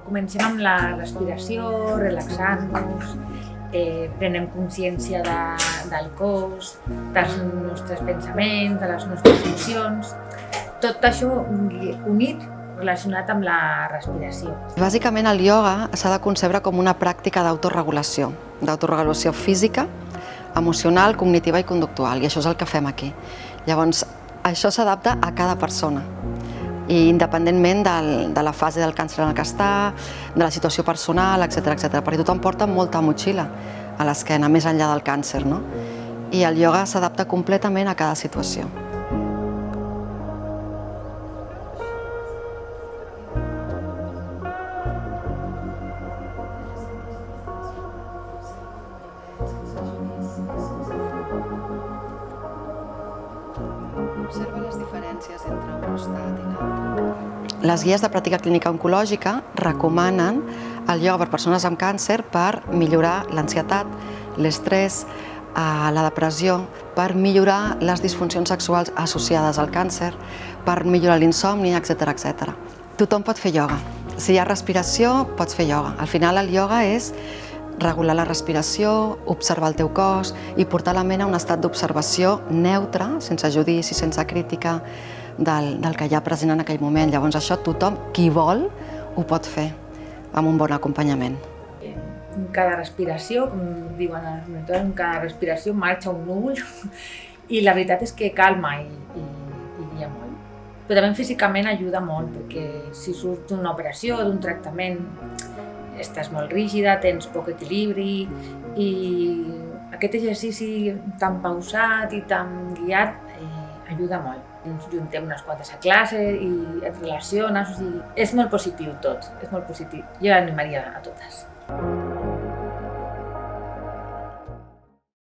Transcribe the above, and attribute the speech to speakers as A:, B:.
A: Comencem amb la respiració, relaxant-nos, prenem consciència del cos, dels nostres pensaments, de les nostres emocions, tot això unit, relacionat amb la respiració.
B: Bàsicament el ioga s'ha de concebre com una pràctica d'autoregulació física, emocional, cognitiva i conductual, i això és el que fem aquí. Llavors, això s'adapta a cada persona, i independentment de la fase del càncer en què està, de la situació personal, etc. Perquè tothom porta molta motxilla a l'esquena, més enllà del càncer, no? I el ioga s'adapta completament a cada situació. Observa les diferències entre un estat i l'altre. Les guies de pràctica clínica oncològica recomanen el ioga per persones amb càncer per millorar l'ansietat, l'estrès, la depressió, per millorar les disfuncions sexuals associades al càncer, per millorar l'insomni, etc. Tothom pot fer ioga. Si hi ha respiració, pots fer ioga. Al final el ioga és regular la respiració, observar el teu cos i portar la ment a un estat d'observació neutre, sense judici, sense crítica del que hi ha present en aquell moment. Llavors això tothom, qui vol, ho pot fer amb un bon acompanyament.
A: En cada respiració, com diuen els mentors, en cada respiració marxa un núvol i la veritat és que calma i guia molt. Però també físicament ajuda molt, perquè si surts d'una operació, d'un tractament, estàs molt rígida, tens poc equilibri i aquest exercici tan pausat i tan guiat ajuda molt. Ens juntem unes quantes a classe i et relaciones, o sigui, és molt positiu tot, és molt positiu. Jo l'animaria a totes.